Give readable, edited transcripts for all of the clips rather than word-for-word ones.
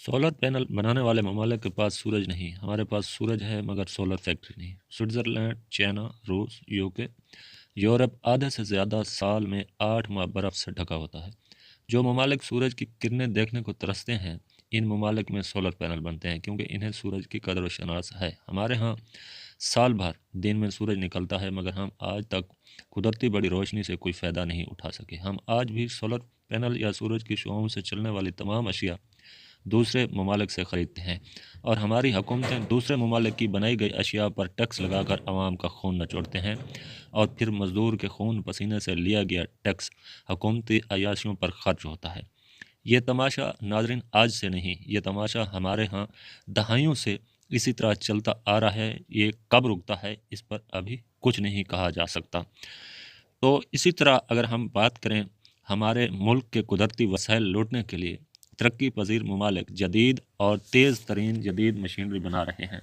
Solar panel बनाने वाले ममालिक के पास सूरज नहीं, हमारे पास सूरज है मगर सोलर फैक्ट्री नहीं। स्विट्ज़रलैंड, चाइना, रूस, यूके, यूरोप आधे से ज़्यादा साल में 8 माह बर्फ़ से ढका होता है। जो ममालिक सूरज की किरणें देखने को तरसते हैं, इन ममालिक में सोलर पैनल बनते हैं क्योंकि इन्हें सूरज की कदर व शनास है। हमारे यहाँ साल भर दिन में सूरज निकलता है मगर हम आज तक कुदरती बड़ी रोशनी से कोई फ़ायदा नहीं उठा सके। हम आज भी सोलर पैनल या सूरज की शुआओं से चलने वाली तमाम अशिया दूसरे ममालिक से ख़रीदते हैं और हमारी हुकूमतें दूसरे ममालिक की बनाई गई अशिया पर टैक्स लगाकर आवाम का खून नचोड़ते हैं और फिर मज़दूर के खून पसीने से लिया गया टैक्स हुकूमती अयाशियों पर खर्च होता है। ये तमाशा नाजरीन आज से नहीं, ये तमाशा हमारे यहाँ दहाइयों से इसी तरह चलता आ रहा है। ये कब रुकता है इस पर अभी कुछ नहीं कहा जा सकता। तो इसी तरह अगर हम बात करें हमारे मुल्क के कुदरती वसाइल लूटने के लिए तरक्की पजीर ममालिक जदीद और तेज़ तरीन जदीद मशीनरी बना रहे हैं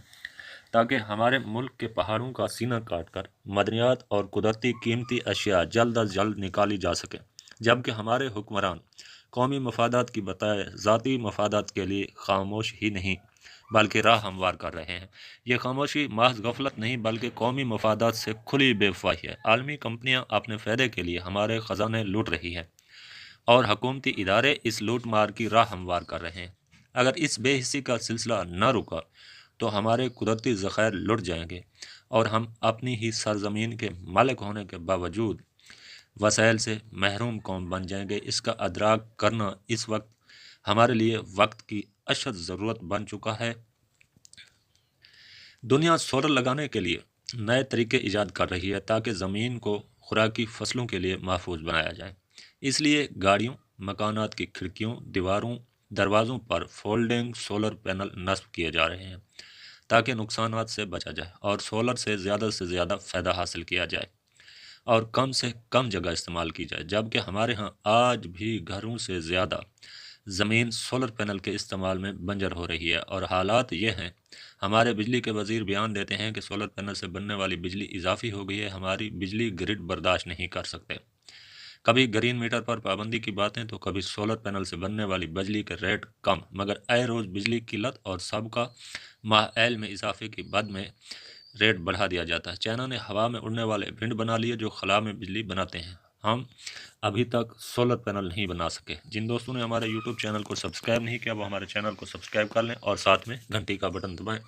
ताकि हमारे मुल्क के पहाड़ों का सीना काट कर मदनियात और कुदरती कीमती अशिया जल्द अज जल्द निकाली जा सके, जबकि हमारे हुक्मरान कौमी मफादात की बताए ज़ाती मफादात के लिए खामोश ही नहीं बल्कि राह हमवार कर रहे हैं। ये खामोशी महज गफलत नहीं बल्कि कौमी मफादात से खुली बेवफाही है। आलमी कंपनियाँ अपने फ़ायदे के लिए हमारे ख़जाने लूट रही हैं और हुकूमती इदारे इस लूट मार की राह हमवार कर रहे हैं। अगर इस बेहिसी का सिलसिला न रुका तो हमारे कुदरती ज़ख़ायर लुट जाएंगे और हम अपनी ही सरजमीन के मालिक होने के बावजूद वसाइल से महरूम कौम बन जाएंगे। इसका अदराक करना इस वक्त हमारे लिए वक्त की अशद ज़रूरत बन चुका है। दुनिया सोलर लगाने के लिए नए तरीके ईजाद कर रही है ताकि ज़मीन को खुराकी फसलों के लिए महफूज बनाया जाए। इसलिए गाड़ियों, मकानात की खिड़कियों, दीवारों, दरवाज़ों पर फोल्डिंग सोलर पैनल नस्ब किए जा रहे हैं ताकि नुकसानात से बचा जाए और सोलर से ज़्यादा फ़ायदा हासिल किया जाए और कम से कम जगह इस्तेमाल की जाए। जबकि हमारे यहाँ आज भी घरों से ज़्यादा ज़मीन सोलर पैनल के इस्तेमाल में बंजर हो रही है और हालात ये हैं। हमारे बिजली के वज़ीर बयान देते हैं कि सोलर पैनल से बनने वाली बिजली इजाफी हो गई है, हमारी बिजली ग्रिड बर्दाश्त नहीं कर सकते। कभी ग्रीन मीटर पर पाबंदी की बातें तो कभी सोलर पैनल से बनने वाली बिजली के रेट कम, मगर आए रोज़ बिजली की किल्लत और सबका माहौल में इजाफे की बद में रेट बढ़ा दिया जाता है। चाइना ने हवा में उड़ने वाले विंड बना लिए जो खला में बिजली बनाते हैं। हम अभी तक सोलर पैनल नहीं बना सके। जिन दोस्तों ने हमारे यूट्यूब चैनल को सब्सक्राइब नहीं किया वो हमारे चैनल को सब्सक्राइब कर लें और साथ में घंटी का बटन दबाएं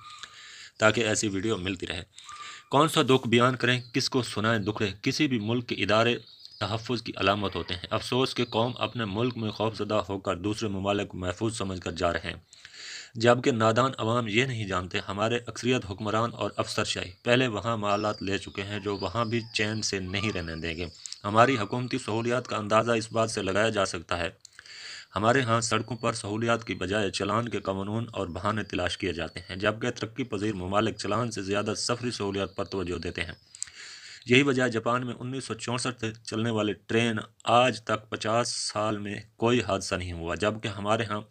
ताकि ऐसी वीडियो मिलती रहे। कौन सा दुख बयान करें, किसको सुनाएं दुख रहे, किसी भी मुल्क के इदारे तहफ़्फ़ुज़ की अलामत होते हैं। अफसोस कि कौम अपने मुल्क में खौफज़दा होकर दूसरे ममालिक को महफूज समझ कर जा रहे हैं, जबकि नादान अवाम ये नहीं जानते हमारे अक्सरियत हुक्मरान और अफसरशाही पहले वहाँ मालात ले चुके हैं जो वहाँ भी चैन से नहीं रहने देंगे। हमारी हुकूमती सहूलियात का अंदाज़ा इस बात से लगाया जा सकता है, हमारे यहाँ सड़कों पर सहूलियात की बजाय चलान के कानून और बहाने तलाश किए जाते हैं, जबकि तरक्की पजीर ममालिक चलान से ज़्यादा सफरी सहूलियात पर तवज्जो देते हैं। यही वजह जापान में 1964 से चलने वाली ट्रेन आज तक 50 साल में कोई हादसा नहीं हुआ, जबकि हमारे यहाँ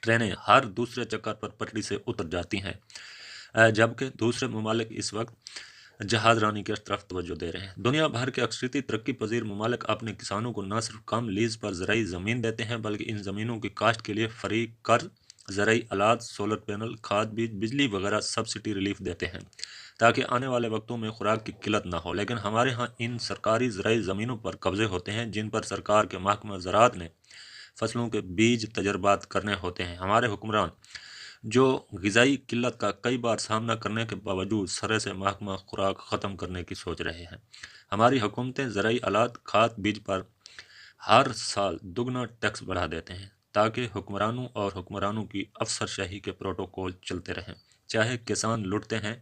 ट्रेनें हर दूसरे चक्कर पर पटरी से उतर जाती हैं। जबकि दूसरे ममालिक इस वक्त जहाज रानी की तरफ तवज्जो दे रहे हैं। दुनिया भर के अक्सरियती तरक्की पजीर ममालिक अपने किसानों को न सिर्फ कम लीज़ पर ज़राई ज़मीन देते हैं बल्कि इन ज़मीनों की काश्त के लिए फ्री कर्ज, ज़राई आलात, सोलर पैनल, खाद बीज, बिजली वगैरह सब्सिडी रिलीफ देते हैं ताकि आने वाले वक्तों में खुराक की किल्लत ना हो। लेकिन हमारे यहाँ इन सरकारी ज़राई ज़मीनों पर कब्जे होते हैं जिन पर सरकार के महकमा ज़राअत ने फसलों के बीज तजर्बात करने होते हैं। हमारे हुक्मरान जो ग़िज़ाई किल्लत का कई बार सामना करने के बावजूद सरे से महकमा खुराक ख़त्म करने की सोच रहे हैं। हमारी हुकूमतें ज़राई आलात, खाद बीज पर हर साल दुगना टैक्स बढ़ा देते हैं ताकि हुक्मरानों और हुक्मरानों की अफसरशाही के प्रोटोकॉल चलते रहें। चाहे किसान लुटते हैं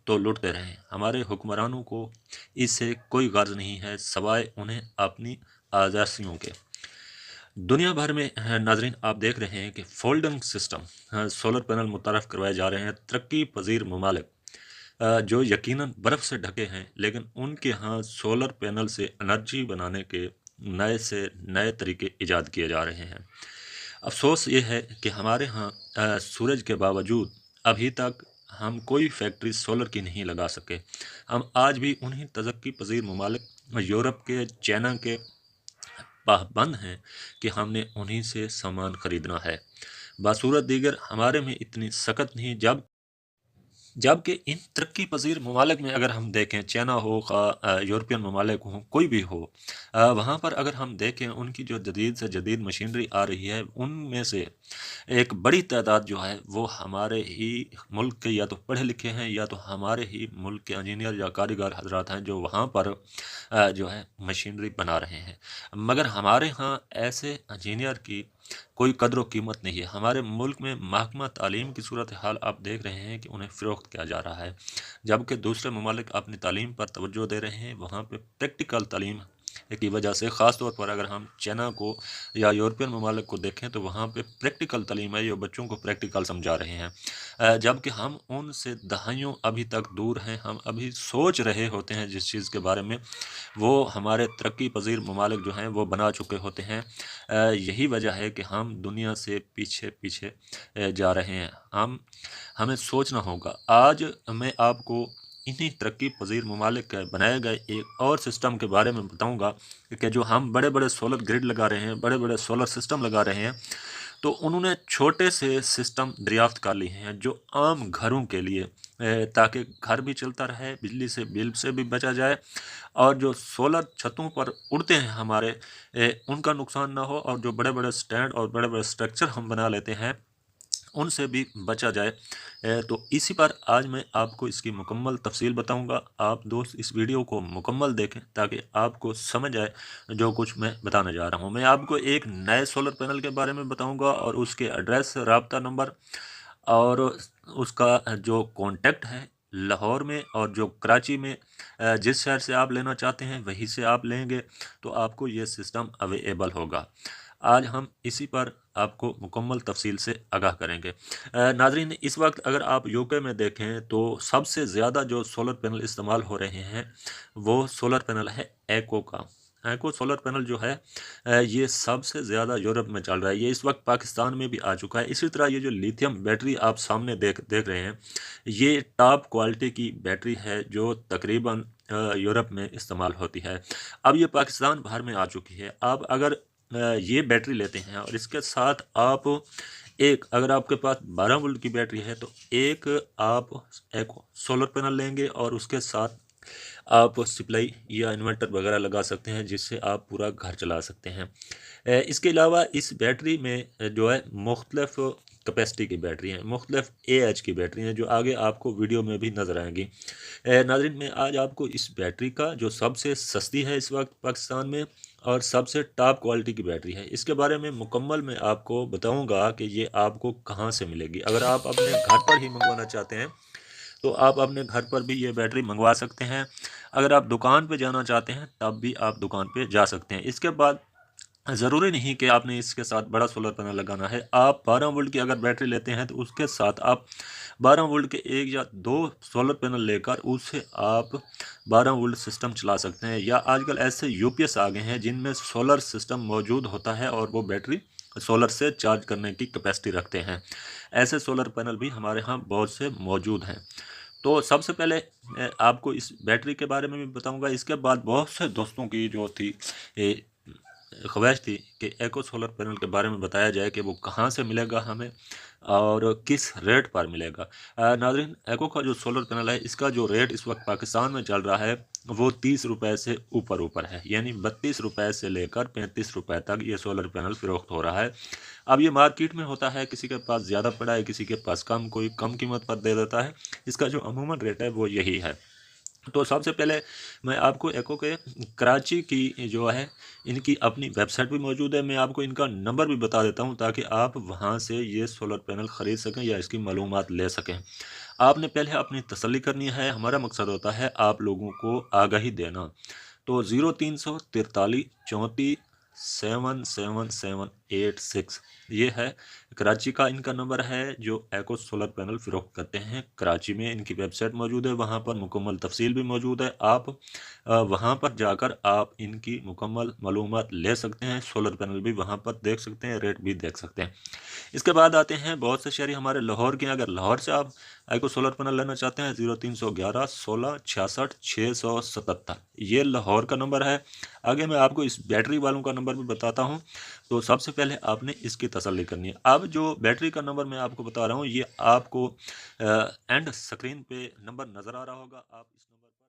तो लुटते रहें, हमारे हुक्मरानों को इससे कोई गर्ज नहीं है सवाए उन्हें अपनी आज़ादियों के। दुनिया भर में नाजरीन आप देख रहे हैं कि फोल्डिंग सिस्टम सोलर पैनल मुतरफ़ करवाए जा रहे हैं। तरक्की पजीर ममालिक जो यकीनन बर्फ़ से ढके हैं लेकिन उनके यहाँ सोलर पैनल से एनर्जी बनाने के नए से नए तरीके ईजाद किए जा रहे हैं। अफसोस ये है कि हमारे यहाँ सूरज के बावजूद अभी तक हम कोई फैक्ट्री सोलर की नहीं लगा सके। हम आज भी उन्हीं तरक्की पजीर ममालिक यूरोप के, चाइना के पाबंद हैं कि हमने उन्हीं से सामान ख़रीदना है। बासूरत दीगर हमारे में इतनी सख्त नहीं। जबकि इन तरक्की पज़ीर ममालिक में अगर हम देखें, चाइना हो यूरोपियन ममालिक हों, कोई भी हो, वहाँ पर अगर हम देखें उनकी जो जदीद से जदीद मशीनरी आ रही है, उनमें से एक बड़ी तादाद जो है वो हमारे ही मुल्क के या तो पढ़े लिखे हैं या तो हमारे ही मुल्क के इंजीनियर या कारीगर हजरात हैं जो वहाँ पर जो है मशीनरी बना रहे हैं। मगर हमारे यहाँ ऐसे इंजीनियर की कोई कदर व कीमत नहीं है। हमारे मुल्क में महकमा तालीम की सूरत हाल आप देख रहे हैं कि उन्हें फ़रोख्त किया जा रहा है, जबकि दूसरे ममालिक अपनी तालीम पर तवज्जो दे रहे हैं। वहाँ पे प्रैक्टिकल तालीम की वजह से ख़ास तौर पर अगर हम चाइना को या यूरोपियन ममालिक को देखें तो वहाँ पे प्रैक्टिकल तालीम है, जो बच्चों को प्रैक्टिकल समझा रहे हैं। जबकि हम उनसे दहाइयों अभी तक दूर हैं। हम अभी सोच रहे होते हैं जिस चीज़ के बारे में, वो हमारे तरक्की पज़ीर ममालिक जो हैं वो बना चुके होते हैं। यही वजह है कि हम दुनिया से पीछे पीछे जा रहे हैं। हमें सोचना होगा। आज मैं आपको इन्हीं तरक्की पज़ीर ममालिक के बनाए गए एक और सिस्टम के बारे में बताऊंगा कि जो हम बड़े बड़े सोलर ग्रिड लगा रहे हैं, बड़े बड़े सोलर सिस्टम लगा रहे हैं, तो उन्होंने छोटे से सिस्टम दरियाफ्त कर लिए हैं जो आम घरों के लिए, ताकि घर भी चलता रहे, बिजली से बिल से भी बचा जाए, और जो सोलर छतों पर उड़ते हैं हमारे, उनका नुकसान ना हो, और जो बड़े बड़े स्टैंड और बड़े बड़े स्ट्रक्चर हम बना लेते हैं उनसे भी बचा जाए। तो इसी पर आज मैं आपको इसकी मुकम्मल तफसील बताऊंगा। आप दोस्त इस वीडियो को मुकम्मल देखें ताकि आपको समझ आए जो कुछ मैं बताने जा रहा हूं। मैं आपको एक नए सोलर पैनल के बारे में बताऊंगा और उसके एड्रेस, राब्ता नंबर और उसका जो कॉन्टेक्ट है लाहौर में और जो कराची में, जिस शहर से आप लेना चाहते हैं वहीं से आप लेंगे तो आपको ये सिस्टम अवेलेबल होगा। आज हम इसी पर आपको मुकम्मल तफसील से आगाह करेंगे। नाज़रीन, इस वक्त अगर आप यूके में देखें तो सबसे ज़्यादा जो सोलर पैनल इस्तेमाल हो रहे हैं वो सोलर पैनल है एको का। एको सोलर पैनल जो है ये सबसे ज़्यादा यूरोप में चल रहा है। ये इस वक्त पाकिस्तान में भी आ चुका है। इसी तरह ये जो लिथियम बैटरी आप सामने देख रहे हैं, ये टॉप क्वालिटी की बैटरी है जो तकरीबन यूरोप में इस्तेमाल होती है। अब ये पाकिस्तान भर में आ चुकी है। आप अगर ये बैटरी लेते हैं और इसके साथ आप एक, अगर आपके पास 12 वोल्ट की बैटरी है तो एक आप एक सोलर पैनल लेंगे और उसके साथ आप सप्लाई या इन्वर्टर वगैरह लगा सकते हैं जिससे आप पूरा घर चला सकते हैं। इसके अलावा इस बैटरी में जो है मुख्तलिफ कैपेसिटी की बैटरी हैं, मुख्तलिफ AH की बैटरी हैं जो आगे आपको वीडियो में भी नज़र आएंगी। नाज़रीन, मैं आज आपको इस बैटरी का जो सबसे सस्ती है इस वक्त पाकिस्तान में और सबसे टॉप क्वालिटी की बैटरी है, इसके बारे में मुकम्मल मैं आपको बताऊंगा कि ये आपको कहाँ से मिलेगी। अगर आप अपने घर पर ही मंगवाना चाहते हैं तो आप अपने घर पर भी ये बैटरी मंगवा सकते हैं। अगर आप दुकान पे जाना चाहते हैं तब भी आप दुकान पे जा सकते हैं। इसके बाद ज़रूरी नहीं कि आपने इसके साथ बड़ा सोलर पैनल लगाना है। आप 12 वोल्ट की अगर बैटरी लेते हैं तो उसके साथ आप 12 वोल्ट के एक या दो सोलर पैनल लेकर उससे आप 12 वोल्ट सिस्टम चला सकते हैं। या आजकल ऐसे UPS आ गए हैं जिनमें सोलर सिस्टम मौजूद होता है और वो बैटरी सोलर से चार्ज करने की कैपेसिटी रखते हैं। ऐसे सोलर पैनल भी हमारे यहाँ बहुत से मौजूद हैं। तो सबसे पहले आपको इस बैटरी के बारे में भी बताऊंगा। इसके बाद बहुत से दोस्तों की जो थी ख्वाहिश थी कि एको सोलर पैनल के बारे में बताया जाए कि वो कहाँ से मिलेगा हमें और किस रेट पर मिलेगा। नाज़रीन, एको का जो सोलर पैनल है इसका जो रेट इस वक्त पाकिस्तान में चल रहा है वो 30 रुपये से ऊपर है, यानी 32 रुपये से लेकर 35 रुपये तक ये सोलर पैनल फ़रोख्त हो रहा है। अब ये मार्केट में होता है, किसी के पास ज़्यादा पड़ा है, किसी के पास कम, कोई कम कीमत पर दे देता है। इसका जो अमूमन रेट है वो यही है। तो सबसे पहले मैं आपको एको के कराची की जो है इनकी अपनी वेबसाइट भी मौजूद है, मैं आपको इनका नंबर भी बता देता हूं ताकि आप वहां से ये सोलर पैनल ख़रीद सकें या इसकी मालूमात ले सकें। आपने पहले अपनी तसल्ली करनी है। हमारा मकसद होता है आप लोगों को आगाही देना। तो 0343 34 77786 ये है कराची का इनका नंबर है जो एको सोलर पैनल फ़रोख्त करते हैं कराची में। इनकी वेबसाइट मौजूद है, वहाँ पर मुकम्मल तफसील भी मौजूद है। आप वहाँ पर जाकर आप इनकी मुकम्मल मालूमात ले सकते हैं, सोलर पैनल भी वहाँ पर देख सकते हैं, रेट भी देख सकते हैं। इसके बाद आते हैं बहुत से शहरी हमारे लाहौर के। अगर लाहौर से आप एको सोलर पैनल लेना चाहते हैं 0311 16 66 677 ये लाहौर का नंबर है। आगे मैं आपको इस बैटरी वालों का नंबर भी बताता हूँ। तो सबसे पहले आपने इसकी तसल्ली करनी है। अब जो बैटरी का नंबर मैं आपको बता रहा हूँ, ये आपको एंड स्क्रीन पे नंबर नज़र आ रहा होगा। आप इस नंबर पर